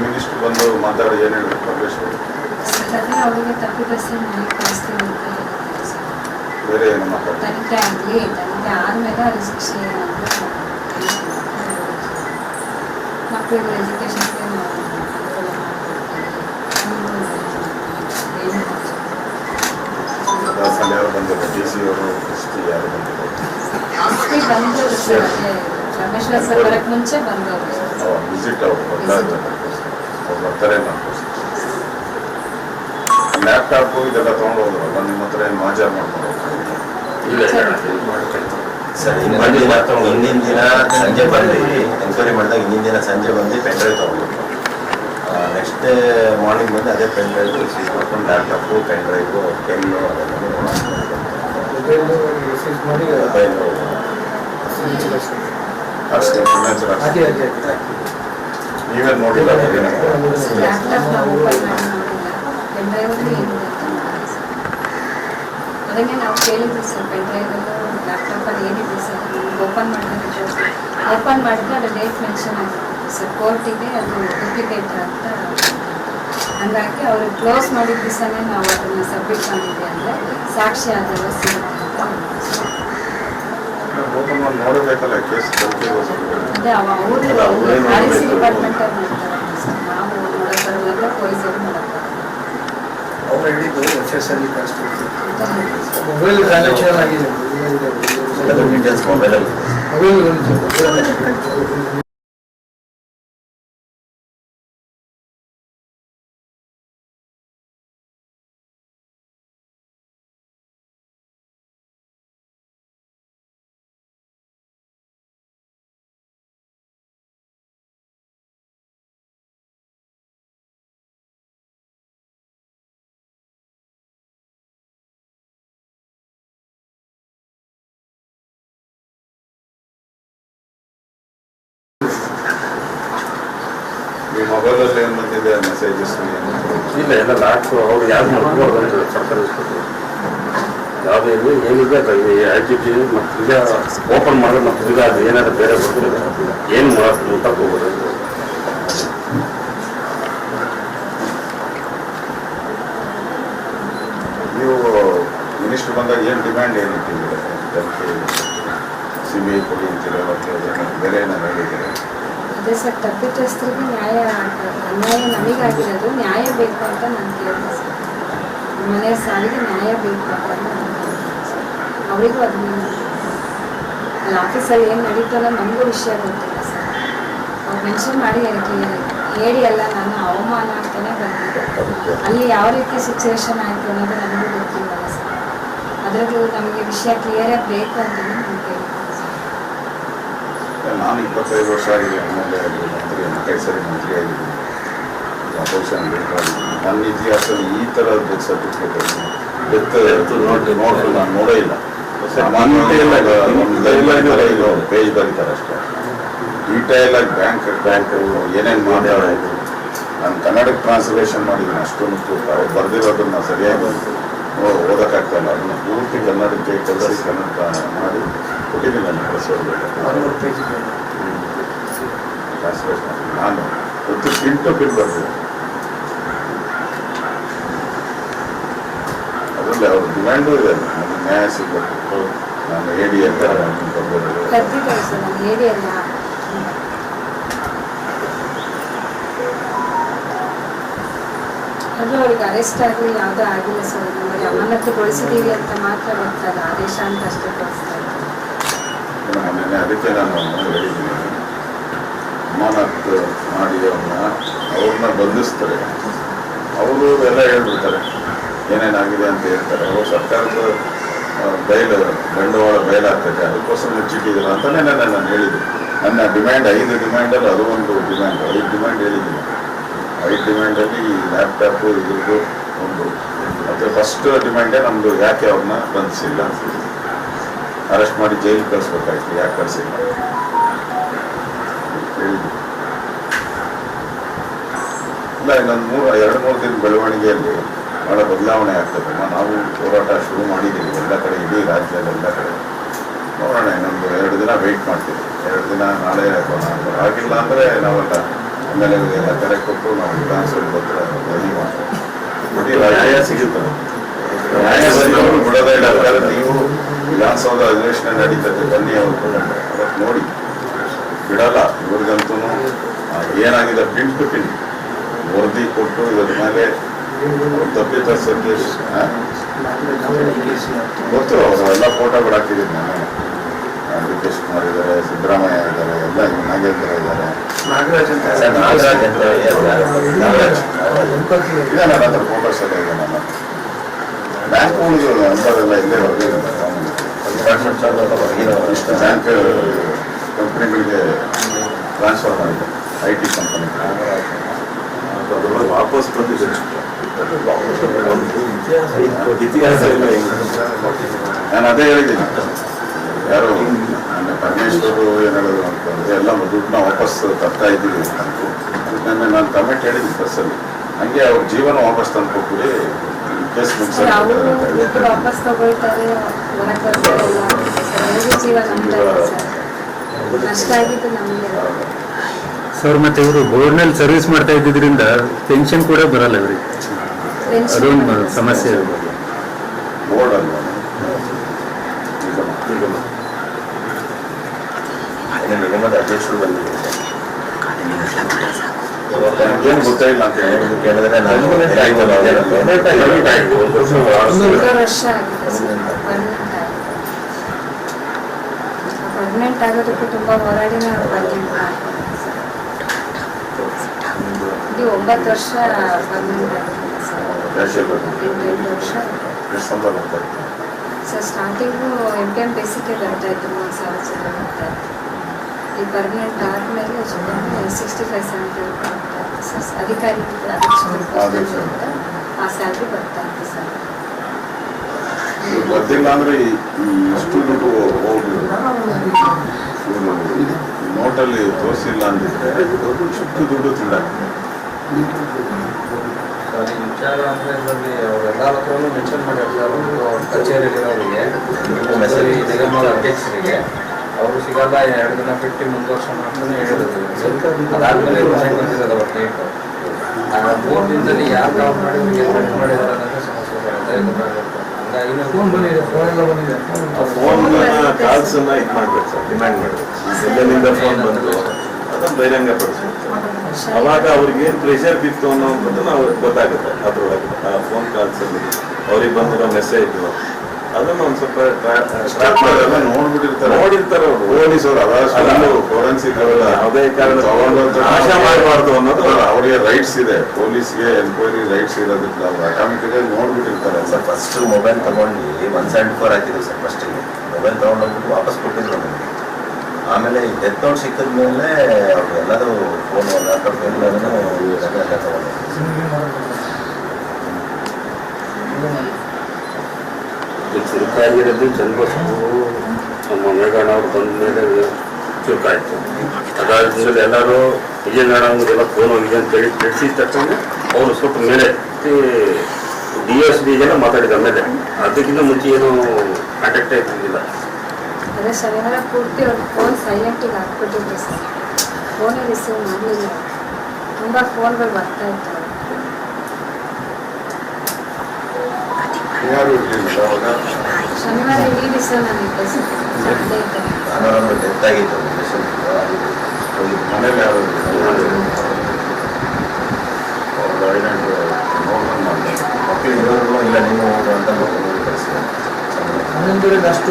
Minister ಬಂದು ಮಾತಾಡಿ ಏನು ಹೇಳಬೇಕು ಪರಮೇಶ್ವರ್? ಅವರಿಗೆ ತಪ್ಪಿತಸ್ಥೆ ಮನೆ ಕಳಿಸ್ತೀವಿ ಅಂತ ಹೇಳಿದ್ದಾರೆ ಸರ್. ಬೇರೆ ಏನು ಮಾತಾಡ್ತಾರೆ? ತನಿಖೆ ಆಗಲಿ, ತನಿಖೆ ಆದಮೇಲೆ ಅದು ಶಿಕ್ಷೆ ಮಕ್ಕಳಿಗೆ ಎಜುಕೇಷನ್ಗೆ ಯಾರು ಬಂದಿಲ್ಲ? ಡಿ ಸಿ ಅವರು ಎಸ್ ಟಿ ಯಾರು ಬಂದಿಲ್ಲ? ಬಂದವರು ಸರ್, ರಮೇಶ್ವರ್ ಸರ್ ಬರೋಕ್ಕೆ ಮುಂಚೆ ಬಂದವರು ವಿಸಿಟ್ ಅವರು ಬರ್ತಾರೆ. ಲ್ಯಾಪ್ಟಾಪು ಇದೆಲ್ಲ ತೊಗೊಂಡು ಹೋದ್ರಲ್ಲ, ನಿಮ್ಮ ಹತ್ರ ಏನು ಮಾಜಾರ್ ಮಾಡ್ಕೊಂಡು ಸರ್ ಹಿಂದಿನ ದಿನ ಸಂಜೆ ಬಂದು ಎನ್ಕ್ವೈರಿ ಮಾಡಿದಾಗ ಹಿಂದಿನ ದಿನ ಸಂಜೆ ಬಂದು ಪೆನ್ ಡ್ರೈವ್ ತೊಗೊಂಡು ನೆಕ್ಸ್ಟ್ ಡೇ ಮಾರ್ನಿಂಗ್ ಬಂದು ಅದೇ ಪೆನ್ ಡ್ರೈವ್ ಸೀಸ್ ಮಾಡ್ಕೊಂಡು laptop pen drive pen mobile ನೀವೇ ನೋಡಿಲ್ಲ? ಲ್ಯಾಪ್ಟಾಪ್ ನಾವು ಓಪನ್ ಮಾಡಿ ನೋಡಿಲ್ಲ. ಅದನ್ನೇ ನಾವು ಕೇಳಿದ್ವಿ ಸರ್, ಪೆನ್ ಡ್ರೈವಲ್ಲೂ ಲ್ಯಾಪ್ಟಾಪಲ್ಲಿ ಏನಿದೆ ಸರ್ ಓಪನ್ ಮಾಡಿದ್ರೆ ಅದು ಡೇಟ್ ಮೆನ್ಷನ್ ಆಗಿರುತ್ತೆ ಸರ್, ಕೋರ್ಟಿಗೆ ಅದು ಡೂಪ್ಲಿಕೇಟ್ ಅಂತ. ಹಂಗಾಗಿ ಅವರು ಕ್ಲೋಸ್ ಮಾಡಿದ ದಿವಸನೇ ನಾವು ಅದನ್ನು ಸಬ್ಮಿಟ್ ಮಾಡಿದ್ವಿ ಅಂದರೆ ಸಾಕ್ಷಿ ಆಧಾರ ಸಿಗುತ್ತೆ ಅಂತ. ಓಪನ್ ಮಾಡಿ ನೋಡಬೇಕಲ್ಲ, ಕೇಸ್ ಅದೇ ಅವರು ಪಾಲಿಸಿ ಡಿಪಾರ್ಟ್ಮೆಂಟಲ್ಲಿ ಮಾಡ್ತಾರೆ ಸರ್, ನಾವು ನೋಡೋಕ್ಕಾಗಲ್ಲ, ಪೊಲೀಸರು ಮಾಡೋಕ್ಕಾಗಲ್ಲ. ಅವ್ರು ಹೇಳಿದ್ದು ಎಫ್ಎಸ್ಆರ್ಗೆ ಕಳಿಸ್ಕೊಡ್ತೀವಿ. ಮೊಬೈಲ್ ಟ್ರಾನ್ಸಾಕ್ಷನ್ ಆಗಿದೆ, ಡೀಟೇಲ್ಸ್ ಮೊಬೈಲಲ್ಲಿ ಈ ಮೊಬೈಲಲ್ಲಿ ಏನು ಬಂದಿದೆ ಮೆಸೇಜಸ್? ಇಲ್ಲ, ಎಲ್ಲ ಲಾಕ್ಸು ಅವ್ರು ಯಾರು ಮಾಡ್ಕೊಂಡು ಸರ್ಕಾರ ಯಾವುದೇ ಇರಲಿ ಏನಿದೆ ಐಜಿಟಿ ಮತ್ತು ಈಗ ಓಪನ್ ಮಾಡಿದ್ರೆ ಮತ್ತು ಈಗ ಅದು ಏನಾದ್ರು ಬೇರೆ ಬರ್ತದೆ ಏನು ಮಾಡೋದು ಅಂತ ಹೋಗೋದು. ನೀವು ಮಿನಿಸ್ಟರ್ ಬಂದಾಗ ಏನು ಡಿಮ್ಯಾಂಡ್ ಏನಿಟ್ಟಿದ್ದೀರ? CBI ಕೊಡಿ ಅಂತೀರ ಮತ್ತು ಬೇರೆ ಏನಾದ್ರು ಹೇಳಿದ್ದೀರ? ಅದೇ ಸರ್, ತಪ್ಪಿತಸ್ಥರಿಗೆ ನ್ಯಾಯ ಅನ್ಯಾಯ ನಮಗಾಗಿರೋದು ನ್ಯಾಯ ಬೇಕು ಅಂತ ನಾನು ಕೇಳಿದೆ ಸರ್. ಮನೆ ಸಾಲಿಗೆ ನ್ಯಾಯ ಬೇಕು ಅಂತ ನಾನು ಕೇಳಿದೆ ಸರ್. ಅವರಿಗೂ ಅದನ್ನ ಅಲ್ಲಿ ಆಫೀಸಲ್ಲಿ ಏನು ನಡೀತು ಅನ್ನೋದು ನಮಗೂ ವಿಷಯ ಗೊತ್ತಿಲ್ಲ ಸರ್. ಅವ್ರು ಮೆನ್ಷನ್ ಮಾಡಿ ಹೇಳಿ ಅಲ್ಲ, ನಾನು ಅವಮಾನ ಅಂತಲೇ ಬಂದಿದ್ದೆ. ಅಲ್ಲಿ ಯಾವ ರೀತಿ ಸಿಚುವೇಶನ್ ಆಯಿತು ಅನ್ನೋದು ನನಗೂ ಗೊತ್ತಿಲ್ಲಲ್ಲ ಸರ್. ಅದರದ್ದು ನಮಗೆ ವಿಷಯ ಕ್ಲಿಯರಾಗಿ ಬೇಕು ಅಂತಲೇ ನಾನು ಕೇಳಿದ್ದೆ ಸರ್. ನಾನು 25 ವರ್ಷ ಆಗಿದೆ ಆಮೇಲೆ ಮಂತ್ರಿ, 5 ಸರಿ ಮಂತ್ರಿ ಆಗಿದ್ದೀನಿ, ಅಪೋಸಿಷನ್ ಬೇಕಾಗಿದ್ದೀನಿ. ನನ್ನ ಇತಿಹಾಸದಲ್ಲಿ ಈ ಥರ ಡೆತ್ ಸರ್ಟಿಫಿಕೇಟ್ ನಾನು ನೋಡೇ ಇಲ್ಲ. ಪೇಜ್ ಬರೀತಾರೆ ಅಷ್ಟೇ, ಡೀಟೇಲ್ ಆಗಿ ಬ್ಯಾಂಕ್ ಏನೇನು ಮಾತಾಡೋದು. ನಾನು ಕನ್ನಡಕ್ಕೆ ಟ್ರಾನ್ಸ್ಲೇಷನ್ ಮಾಡಿದ್ದೀನಿ, ಅಷ್ಟೊಂದು ಅವ್ರು ಬರೆದಿರೋದನ್ನು ಸರಿಯಾಗಿ ಓದೋಕ್ಕಾಗ್ತಾಯಿಲ್ಲ. ಅದನ್ನು ಪೂರ್ತಿ ಕನ್ನಡಕ್ಕೆ ಕಲಿಸಿ ಕನ್ನಡ ಮಾಡಿ ಕೊಟ್ಟಿದ್ದೀನಿ. ನಾನು ಕಳಿಸೋದು ಟ್ರಾನ್ಸ್ಲೇಷನ್ ಮಾಡಿ ನಾನು ಒಂದು ಪಿನ್ ಬರ್ತೀನಿ. ಅದರಲ್ಲಿ ಅವ್ರ ಡಿಮ್ಯಾಂಡು ಇದೆ, ನನಗೆ ನ್ಯಾಯ ಸಿಗಬೇಕು. ನಾನು AD ಅಂತ ಕರ್ದಿದ್ದಾರೆ ಸರ್, ನಾನು AD ಅಲ್ಲ. ಅದು ಅವ್ರಿಗೆ ಅರೆಸ್ಟ್ ಆಗಲಿ ಯಾವುದೂ ಆಗಿಲ್ಲ ಸರ್. ನಮಗೆ ಅಮಾನತುಗೊಳಿಸಿದ್ದೀವಿ ಅಂತ ಮಾತ್ರ ಗೊತ್ತಲ್ಲ, ಆದೇಶ ಅಂತ ಅಷ್ಟೇ ತೋರಿಸ್ತಾ ಇದ್ದಾರೆ. ಮೊನ್ನೆ ಅದಕ್ಕೆ ನಾನು ಹೇಳಿದ್ದೀನಿ, ಅಮಾನತು ಮಾಡಿ ಅವ್ರನ್ನ ಬಂಧಿಸ್ತಾರೆ. ಅವರು ಎಲ್ಲ ಹೇಳ್ಬಿಡ್ತಾರೆ ಏನೇನಾಗಿದೆ ಅಂತ ಹೇಳ್ತಾರೆ. ಅವರು ಸರ್ಕಾರದ ಬಂಡವಾಳ ಬಯಲಾಗ್ತದೆ, ಅದಕ್ಕೋಸ್ಕರ ಮುಚ್ಚಿಟ್ಟಿದ್ರು ಅಂತಲೇ ನಾನು ಹೇಳಿದ್ದೀನಿ. ನನ್ನ ಡಿಮ್ಯಾಂಡ್ 5 ಡಿಮ್ಯಾಂಡಲ್ಲಿ ಅದು ಒಂದು ಡಿಮ್ಯಾಂಡ್, 5 ಡಿಮ್ಯಾಂಡ್ ಹೇಳಿದ್ದೀನಿ. 5 ಡಿಮ್ಯಾಂಡಲ್ಲಿ ಈ ಲ್ಯಾಪ್ಟಾಪು ಇದ್ರದ್ದು ಒಂದು. ಮತ್ತು ಫಸ್ಟ್ ಡಿಮ್ಯಾಂಡೇ ನಮ್ಮದು, ಯಾಕೆ ಅವ್ರನ್ನ ಬಂಧಿಸಿಲ್ಲ, ಅರೆಸ್ಟ್ ಮಾಡಿ ಜೈಲಿಗೆ ಕಳಿಸ್ಬೇಕಾಯ್ತು, ಯಾಕೆ ಕಳಿಸಿಲ್ಲ ಇಲ್ಲ. ಇನ್ನೊಂದು 2-3 ದಿನ ಬೆಳವಣಿಗೆಯಲ್ಲಿ ಭಾಳ ಬದಲಾವಣೆ ಆಗ್ತದಮ್ಮ. ನಾವು ಹೋರಾಟ ಶುರು ಮಾಡಿದ್ದೀವಿ ಎಲ್ಲ ಕಡೆ, ಇಡೀ ರಾಜ್ಯದ ಎಲ್ಲ ಕಡೆ. ನೋಡೋಣ, ಇನ್ನೊಂದು 2 ದಿನ ವೆಯ್ಟ್ ಮಾಡ್ತೀವಿ. 2 ದಿನ, ನಾಳೆ ಆಗಿಲ್ಲ ಅಂದರೆ ನಾವೆಲ್ಲ ಆಮೇಲೆ ಎಲ್ಲ ಕರೆ ಕೊಟ್ಟು ನಾವು ವಿಧಾನಸೌಧ ಹತ್ರ ರೆಡಿ ಮಾಡ್ತೀವಿ. ನ್ಯಾಯ ಸಿಗುತ್ತೆ. ನ್ಯಾಯ ಸಿಗೋರು ಬಿಡೋದೇ ಇಲ್ಲ. ಯಾಕಂದ್ರೆ ನೀವು ವಿಧಾನಸೌಧ ಅಧಿವೇಶನ ನಡೀತದೆ, ಬನ್ನಿ ಅವರು ಅದಕ್ಕೆ ನೋಡಿ ಬಿಡಲ್ಲ. ಇವ್ರಿಗಂತೂ ಏನಾಗಿದೆ ಪಿಂಟ್ ಟು ಪಿಂಟ್ ವರದಿ ಕೊಟ್ಟು ಇದ್ರ ಮೇಲೆ ತಪ್ಪಿತಸ್ಥಕ್ಕೆ ಗೊತ್ತು. ಅವರೆಲ್ಲ ಫೋಟೋಗಳು ಹಾಕಿದ್ದೀನಿ ನಾನು. ಡಿ ಕೆ ಶಿವಕುಮಾರ್ ಇದ್ದಾರೆ, ಸಿದ್ದರಾಮಯ್ಯ ಇದ್ದಾರೆ, ಎಲ್ಲ ನಾಗೇಂದ್ರ ಇದ್ದಾರೆ. ನಾಗರಾಜ್ ಅಂತ ನಾಗರಾಜ್ ಅಂತ ಇದೆ ನನ್ನ ಹತ್ರ ಫೋಟೋಸ್ ಎಲ್ಲ ಇದೆ. ನನ್ನ ಬ್ಯಾಂಕ್ಗಳು ಅಂಥದ್ದೆಲ್ಲ ಇಲ್ಲೇ ಹೊರಗಿದೆ. ಇಷ್ಟು ಬ್ಯಾಂಕ್ ಕಂಪ್ನಿಗಳಿಗೆ ಟ್ರಾನ್ಸ್ಫರ್ ಮಾಡಿದೆ, IT ಕಂಪನಿ. ವಾಪಸ್ ಬಂದಿದೆ ಇತಿಹಾಸ ಇಲ್ಲ. ನಾನು ಅದೇ ಹೇಳಿದ್ದೀನಿ. ಯಾರು ಪರಮೇಶ್ವರು ಏನು ಹೇಳಿದ್ರು ಅಂತಂದರೆ ಎಲ್ಲ ದುಡ್ಡನ್ನ ವಾಪಸ್ ತರ್ತಾ ಇದ್ದೀವಿ ಅಂತ ನಾನು ಕಮೆಂಟ್ ಹೇಳಿದ್ದೀನಿ ಬಸ್ಸಲ್ಲಿ. ಹಂಗೆ ಅವ್ರ ಜೀವನ ವಾಪಸ್ ತಂದು ಕೊಟ್ಬಿಡಿ, ಕೇಸ್ ಅವರು ದುಡ್ಡು ವಾಪಸ್ ತಗೊಳ್ತಾರೆ, ಹೊರಗೆ ಬರ್ತಾರೆ ಎಲ್ಲ ಅವ್ರಿಗೆ ಜೀವ ನಮ್ತಾ ಇದೆ ಸರ್. ನಷ್ಟ ಆಗಿದ್ದು ನಮಗೆ. ಸರ್ ಮತ್ತೆ ಇವರು ಬೋರ್ಡ್ನಲ್ಲಿ ಸರ್ವಿಸ್ ಮಾಡ್ತಾ ಇದ್ದಿದ್ರಿಂದ ಪೆನ್ಷನ್ ಕೂಡ ಬರಲ್ಲ ಇವರಿಗೆ, ಅದೊಂದು ಸಮಸ್ಯೆ ಇದೆ. ಬೋರ್ಡ್ ಅಲ್ವಾ ನಿಗಮದ ಅಧ್ಯಕ್ಷರು ಬಂದಿದೆ. ಏನು ಗೊತ್ತಾಯಿಲ್ಲ ಅಂತ ಹೇಳಿ ಕೇಳಿದ್ರೆ ನಾನು 2 ವರ್ಷ ಆಗಿದೆ ಸರ್ ಪರ್ಮನೆಂಟ್ ಆಗೋದಕ್ಕೂ ತುಂಬ ಹೋರಾಡಿ ನಾವು ಪರ್ಮನೆಂಟ್ ಮಾಡ್ತೀವಿ ಸರ್. ಇದು 9 ವರ್ಷ ಪರ್ಮನೆಂಟ್ ಆಗಿದೆ ಸರ್. 8 ವರ್ಷ ಡಿಸೆಂಬರ್ ಬರ್ತಾರೆ. ಸರ್ ಸ್ಟಾರ್ಟಿಂಗು MTM ಬೇಸಿಗೆ ಬರ್ತಾ ಇತ್ತು, 3,000 ಜನ ಬರ್ತಾ ಇತ್ತು. ಈ ಪರ್ಮನೆಂಟ್ ಆದಮೇಲೆ 65-70 ಬರ್ತಾ ಇತ್ತು ಸರ್. ಅಧಿಕಾರಿ ಆ ಸ್ಯಾಲ್ರಿ ಬರ್ತಾ ಇತ್ತು ಸರ್. ಗೊತ್ತಿಲ್ಲ ಅಂದ್ರೆ ಇಷ್ಟು ದುಡ್ಡು ಹೋಗಿ ನೋಟಲ್ಲಿ ತೋರಿಸಿಲ್ಲ ಅಂದಿದ್ರೆ ಇಷ್ಟು ದುಡ್ಡು ತಿಂದ. ಈ ವಿಚಾರ ಅಂದರೆ ಇದರಲ್ಲಿ ಅವರೆಲ್ಲರ ಹತ್ರನೂ ಮೆನ್ಷನ್ ಮಾಡಿರ್ತಾರೆ. ಅವ್ರ ಕಚೇರಿಯಲ್ಲಿರೋರಿಗೆ, ಮೆಸರಿ ನಿಗಮದ ಅಧ್ಯಕ್ಷರಿಗೆ ಅವರು ಸಿಗಲ್ಲ, 2 ದಿನ ಬಿಟ್ಟು ಮುಂದುವರ್ಸೋಣ ಅಂತಲೇ ಹೇಳಿದ್ರು. ಅದಾದಮೇಲೆ ಮನೆಗೆ ಬಂದಿರೋದು ಅವ್ರ ಡೇಟು. ಆ 3 ದಿನದಲ್ಲಿ ಯಾರು ಕಾಲ್ ಮಾಡಿದ್ರು ಏನು ಮಾಡಿದ್ದಾರೆ ಅನ್ನೋದೇ ಸಮಸ್ಯೆ ಬರುತ್ತೆ. ಹಂಗಾಗಿ ಫೋನ್ ಬಂದಿದೆ, ಫೋನೆಲ್ಲ ಬಂದಿದೆ. ಆ ಫೋನ್ ಕಾಲ್ಸ್ ಅನ್ನ ಇದು ಮಾಡ್ಬೇಕು ಸರ್, ಡಿಮ್ಯಾಂಡ್ ಮಾಡ್ಬೇಕು. ಎಲ್ಲೆಲ್ಲಿಂದ ಫೋನ್ ಬಂದು ಅದನ್ನು ಬಹಿರಂಗ ಪಡಿಸ್ಬೇಕು. ಅವಾಗ ಅವ್ರಿಗೇನು ಪ್ರೆಷರ್ ಬಿತ್ತು ಅನ್ನೋದು ನಾವು ಗೊತ್ತಾಗುತ್ತೆ. ಅದ್ರೊಳಗೆ ಆ ಫೋನ್ ಕಾಲ್ಸಲ್ಲಿ ಅವ್ರಿಗೆ ಬಂದಿರೋ ಮೆಸೇಜ್ ಅದನ್ನು ಒಂದು ಸ್ವಲ್ಪ ನೋಡಿರ್ತಾರೆ ಅವರು ಪೊಲೀಸರು. ಅದನ್ನು ಫೋರೆನ್ಸಿಕ್ ಅವರ ಯಾವುದೇ ಕಾರಣ ತಗೊಂಡು ನಾಶ ಮಾಡಬಾರ್ದು ಅನ್ನೋದು ಅವರಿಗೆ ರೈಟ್ಸ್ ಇದೆ. ಪೊಲೀಸ್ಗೆ ಎನ್ಕ್ವೈರಿ ರೈಟ್ಸ್ ಇರೋದ್ರಿಂದ ಅವ್ರು ಆಟೋಮೆಟಿಕ್ ಆಗಿ ನೋಡ್ಬಿಟ್ಟಿರ್ತಾರೆ. ಸರ್ ಫಸ್ಟ್ ಮೊಬೈಲ್ ತಗೊಂಡು 174 ಹಾಕಿದ್ರು ಸರ್. ಫಸ್ಟಿಗೆ ಮೊಬೈಲ್ ತೊಗೊಂಡೋಗ್ಬಿಟ್ಟು ವಾಪಸ್ ಕೊಟ್ಟಿದ್ರು ನಮಗೆ. ಆಮೇಲೆ ಈ ಡೆತ್ ನೋಟ್ ಸಿಕ್ಕಿದ ಮೇಲೆ ಅವರು ಎಲ್ಲರೂ ಫೋನು ಲ್ಯಾಪ್ಟಾಪ್ ಎಲ್ಲದನ್ನು ಎಲ್ಲ ತಗೊಂಡು ಚುರುಕಾಗಿರೋದು ಚನ್ನಬಸಪ್ಪು ನಮ್ಮ ಮೇಘಣ್ಣ ಅವ್ರು ಬಂದ ಮೇಲೆ ಚುರುಕಾಯ್ತು. ಅದಾದ್ಮೇಲೆ ಎಲ್ಲರೂ ವಿಜಯನಗರ ಎಲ್ಲ ಫೋನ್ ಹೋಗಿದೆ ಅಂತೇಳಿ ತಿಳಿಸಿದ ತಕ್ಷಣ ಅವರು ಸ್ವಲ್ಪ ಮೇಲೆ DSD ಜನ ಮಾತಾಡಿದ ಮೇಲೆ, ಅದಕ್ಕಿಂತ ಮುಂಚೆ ಏನು ಕಾಂಟ್ಯಾಕ್ಟ್ ಆಯ್ತಿದ್ದಿಲ್ಲ. ಅದೇ ಶನಿವಾರ ಪೂರ್ತಿ ಅವ್ರು ಫೋನ್ ಸೈಲೆಂಟಿಗೆ ಹಾಕ್ಬಿಟ್ಟಿದ್ರು ಸರ್. ಫೋನೇ ರಿಸೀವ್ ಮಾಡಲಿಲ್ಲ. ತುಂಬ ಫೋನ್ಗಳು ಬರ್ತಾ ಇತ್ತು. ಯಾರು ಇರಲಿಲ್ಲ ಅವಾಗ. ಶನಿವಾರ ಇಡೀ ದಿವಸ ನಾನು ಇದ್ದೆ ಸರ್, ಸಂಡೇ ಇದ್ದೆ. ನಾನು ಡೆತ್ ಆಗಿತ್ತು ಮನೇಲಿ ಯಾರು ಮಕ್ಕಳು ಇರೋರು ಇಲ್ಲ ನೀವು ಅಂತ ಕಳಿಸ್ತಾರೆ. ಹನ್ನೊಂದೂವರೆಗೆ ಅಷ್ಟು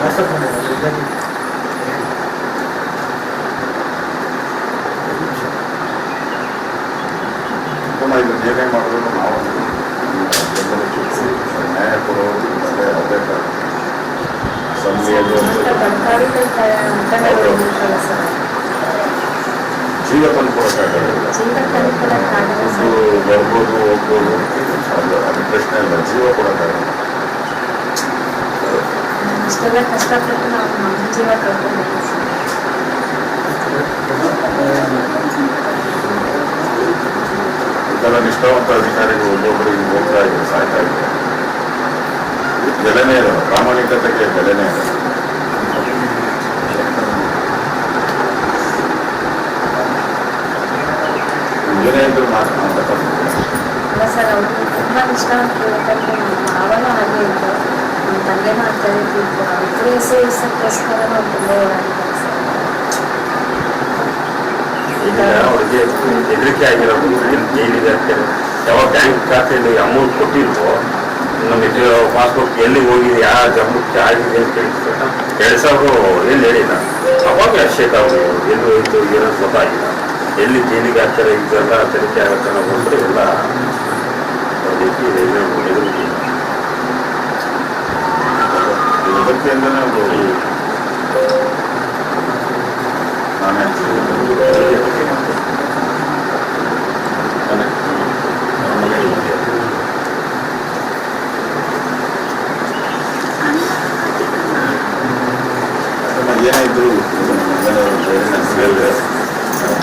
ವಾಟ್ಸಪ್ ಮಾಡಿದ್ದಾರೆ. ಪುನಃ ಇದು ಏನೇ ಮಾಡಿದ್ರು ನಾವು ನ್ಯಾಯ ಕೊಡೋದು ಅದೇ ಅಸೆಂಬ್ಲಿಯಲ್ಲಿ ಜೀವ ತಂದುಕೊಡೋಕ್ಕಾಗಲ್ಲ. ದುಡ್ಡು ಬರ್ಬೋದು ಹೋಗ್ಬೋದು, ಅದು ಪ್ರಶ್ನೆ ಇಲ್ಲ. ಜೀವ ಕೊಡೋಕ್ಕಾಗಲ್ಲ. ಇಷ್ಟೆಲ್ಲ ಕಷ್ಟಪಟ್ಟು ನಾವು ನಮ್ಮ ಜೀವ ಕಳ್ಕೊಂಡಿದ್ದೀವಿ ಸರ್. ಇದೆಲ್ಲ ನಿಷ್ಠಾವಂತ ಅಧಿಕಾರಿಗಳು ಒಬ್ಬೊಬ್ಬರು ಈಗ ಹೋಗ್ತಾ ಇದ್ದಾರೆ, ಸಾಯ್ತಾ ಇದ್ದಾರೆ. ಬೆಲೆನೇ ಇರೋದು, ಪ್ರಾಮಾಣಿಕತೆಗೆ ಬೆಲೆನೇ ಇರೋದು. ಸರ್ ಅವ್ರಿಗೆ ತುಂಬ ಇಷ್ಟ ಅಂತ ಹೇಳ್ತಾರೆ. ನಮ್ಮ ಮಾವನೂ ಹಾಗೆ ಇತ್ತು, ನಮ್ಮ ತಂದೆ ಮಾಡ್ತಾ ಇದ್ದಿದ್ದು ಅವ್ರ ಹೆಸರಿಸೋಕ್ಕೋಸ್ಕರ ನಾವು ತುಂಬ ಓಡಾಡಿದ್ದಾರೆ ಸರ್. ಈಗ ಅವ್ರಿಗೆ ಹೆದರಿಕೆ ಆಗಿರೋದು ಏನಿದೆ ಅಂತ ಯಾವಾಗ ಬ್ಯಾಂಕ್ ಖಾತೆಯಲ್ಲಿ ಅಮೌಂಟ್ ಕೊಟ್ಟಿಲ್ವೋ ನಮಗೆ ಪಾಸ್ಬುಕ್ ಎಲ್ಲಿ ಹೋಗಿದೆ ಯಾವ ಜಮ್ಮಕ್ಕೆ ಆಗಿದೆ ಅಂತ ಕೇಳ್ತಾರೆ. 2000 ಏನು ಹೇಳಿಲ್ಲ, ಅವಾಗ ಅಶೇಕ್ ಅವರು ಎಲ್ಲೂ ಇದ್ದು ಏನೋ ಗೊತ್ತಾಗಿಲ್ಲ. ಎಲ್ಲಿ ಜೈಲಿಗೆ ಹಾಕ್ತಾರೆ ಇದೆಲ್ಲ ತನಿಖೆ ಆಗುತ್ತೆ ನಾವು ಬಂದರೆ ಎಲ್ಲ ರೀತಿ ಹೆದರಿಕೆ ಇದಕ್ಕೆ ನಾವು ನಾನೇ ಏನಾಯಿತು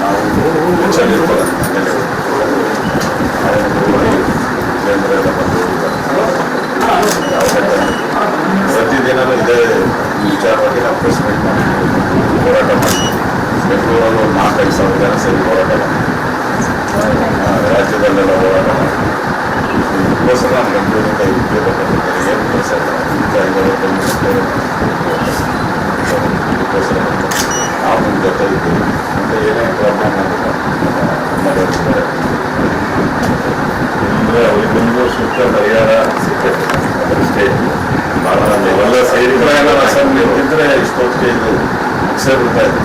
ನಾವು ಹೆಚ್ಚಾಗಿರ್ತಾರೆ ಪ್ರತಿದಿನವೂ ಇದೇ ವಿಚಾರವಾಗಿ ನಾವು ಪ್ರೆಸ್ ಮೀಟ್ ಮಾಡ್ತೀವಿ, ಹೋರಾಟ ಮಾಡ್ತೀವಿ. ಬೆಂಗಳೂರಲ್ಲಿ 4-5 ಸಾವಿರ ಜನ ಸೇರಿ ಹೋರಾಟ ಮಾಡ್ತೀವಿ, ರಾಜ್ಯದಲ್ಲೆಲ್ಲ ಹೋರಾಟ ಮಾಡ್ತೀವಿ. ಇದಕ್ಕೋಸ್ಕರ ನಮ್ಮ ಬೆಂಗಳೂರಿಂದ ಉದ್ಯೋಗ ಬಂದಿದ್ದಾರೆ, ಏನು ಕೆಲಸ ಇಲ್ಲ. ಇದಕ್ಕೋಸ್ಕರ ನಾವು ನಿಮ್ಮ ಜೊತೆ ಇದ್ದೀವಿ. ಮುಂದೆ ಏನೇ ಪ್ರಾಬ್ಲಮ್ ಮಾಡಿರ್ತಾರೆ ಅಂದರೆ ಅವ್ರಿಗೊಂದು ಸೂಕ್ತ ಪರಿಹಾರ ಸಿಗ್ತದೆ. ಅಷ್ಟೇ ಭಾಳ ನೀವೆಲ್ಲ ಸೇರಿ ಅಸೆಂಬ್ಲಿ ಇದ್ದರೆ ಇಷ್ಟೊತ್ತಿಗೆ ಇದು ಮುಗಿಸೇ ಬಿಡ್ತಾ ಇದ್ವಿ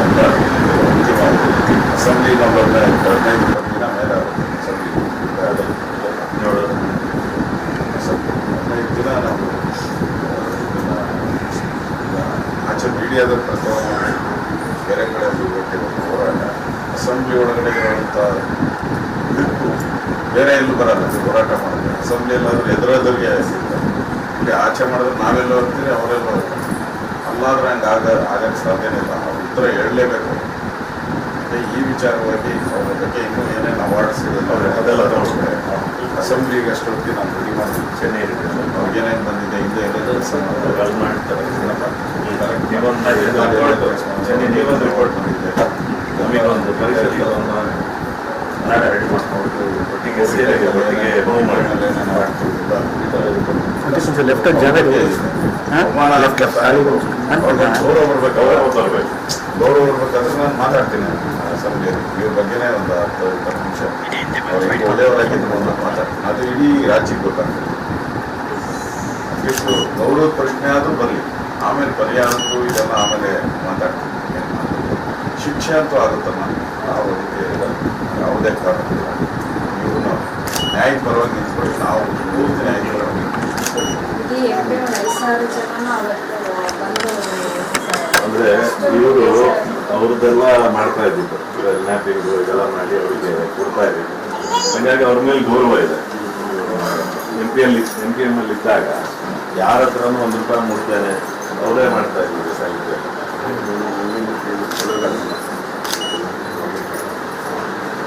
ಎಲ್ಲ ಅಂತಿಮ ಅಸೆಂಬ್ಲಿ ನಾವು 15-20 ದಿನ ಮೇಲೆ ಅಸೆಂಬ್ಲಿ 15 ದಿನ ನಾವು ಆಚೆ ಮೀಡಿಯಾದ ಪ್ರಚಾರ ಮಾಡಿ ಬೇರೆ ಕಡೆ ಹೋಗಬೇಕು ಹೋರಾಟ. ಅಸೆಂಬ್ಲಿ ಒಳಗಡೆ ಇರುವಂಥ ಇದಕ್ಕೂ ಬೇರೆ ಎಲ್ಲೂ ಬರಲ್ಲ ಹೋರಾಟ ಮಾಡಿದ್ರೆ. ಅಸೆಂಬ್ಲಿಯಲ್ಲಾದರೂ ಎದುರಿಗೆ ಸಿಗ್ತಾರೆ, ಇಲ್ಲಿ ಆಚೆ ಮಾಡಿದ್ರೆ ನಾವೆಲ್ಲ ಹೋಗ್ತೀವಿ, ಅವರೆಲ್ಲ ಹೋಗ್ತಾರೆ. ಅಲ್ಲಾದ್ರೆ ಹಂಗೆ ಆಗಕ್ಕೆ ಸಾಧ್ಯನೇ ಇಲ್ಲ. ನಾವು ಉತ್ತರ ಹೇಳಲೇಬೇಕು. ಮತ್ತು ಈ ವಿಚಾರವಾಗಿ ಅವ್ರ ಬಗ್ಗೆ ಇನ್ನೂ ಏನೇನು ಅವಾರ್ಡ್ಸ್ ಇರೋಲ್ಲ ಅದೆಲ್ಲ ತಗೊಂಡ್ರೆ ಅಸೆಂಬ್ಲಿಗೆ ಅಷ್ಟೊತ್ತಿಗೆ ನಾನು ರೆಡಿ ಮಾಡ್ತೀವಿ. ಚೆನ್ನೈಯಲ್ಲಿ ಅವ್ರಿಗೆ ಏನೇನು ಬಂದಿದೆ ಹಿಂದೆ ಏನೇನು ಕೆಲಸ ಮಾಡ್ತಾರೆ ಮಾಡ್ತಾರೆ. ನೀವೊಂದು ರಿಪೋರ್ಟ್ ಬಂದಿದ್ದೆ, ನಮಗೊಂದು ಪರಿಸರ ನಾಳೆ ರೆಡಿ ಮಾಡ್ಕೊಂಡು ಒಟ್ಟಿಗೆ ಸೇರಿ ಒಟ್ಟಿಗೆ ಮೂವ್ ಮಾಡಿದ್ರೆ ನಾನು ಮಾಡ್ತಿದ್ದಿಲ್ಲ. ಲೆಫ್ಟ್ ಜಾಗ ಗೌರವ ಬರ್ಬೇಕು, ಗೌರವ ಬರಬೇಕು. ಗೌರವ ಬರ್ಬೇಕಾದ್ರೆ ನಾನು ಮಾತಾಡ್ತೀನಿ ಅಸೆಂಬ್ಲಿಯಲ್ಲಿ ಇವ್ರ ಬಗ್ಗೆನೇ ಒಂದು 10-20 ನಿಮಿಷ ಅವ್ರಿಗೆ ಒಳ್ಳೆಯವರಾಗಿದ್ದು ಮಾತಾಡ್ತೀನಿ. ಅದು ಇಡೀ ರಾಜ್ಯಕ್ಕೆ ಗೊತ್ತಾಗ್ತದೆ. ಅಟ್ಲೀಸ್ಟು ಗೌರವದ ಪ್ರಶ್ನೆ ಆದರೂ ಬರಲಿ, ಆಮೇಲೆ ಪರಿಹಾರಕ್ಕೂ ಇದೆಲ್ಲ ಆಮೇಲೆ ಮಾತಾಡ್ತೀನಿ. ಶಿಕ್ಷೆ ಅಂತೂ ಆಗುತ್ತಲ್ಲ, ನಾವು ಅದಕ್ಕೆ ಯಾವುದೇ ಕಾರಣಕ್ಕಿಲ್ಲ. ಇವ್ರನ್ನ ನ್ಯಾಯದ ಪರವಾಗಿ ನಿಂತ್ಕೊಂಡು ನಾವು ಪೂರ್ತಿ ನ್ಯಾಯದ ಪರವಾಗಿ ಇಡೀ MP ಒಂದು 5,000 ಜನನೂ ಅವತ್ತು ಬಂದು ಅಂದ್ರೆ ಇವರು ಅವ್ರದ್ದೆಲ್ಲ ಮಾಡ್ತಾ ಇದ್ದಿದ್ದು, ಮ್ಯಾಪಿಂಗ್ ಇದೆಲ್ಲ ಮಾಡಿ ಅವರಿಗೆ ಕೊಡ್ತಾ ಇದ್ದಿದ್ದು. ಹಂಗಾಗಿ ಅವ್ರ ಮೇಲೆ ಗೌರವ ಇದೆ. MPM ಅಲ್ಲಿ ಇದ್ದಾಗ ಯಾರ ಹತ್ರನೂ ₹1 ಮುಟ್ತೇನೆ ಅವರೇ ಮಾಡ್ತಾ ಇದ್ದೀವಿ ಸಾಹಿತ್ಯ.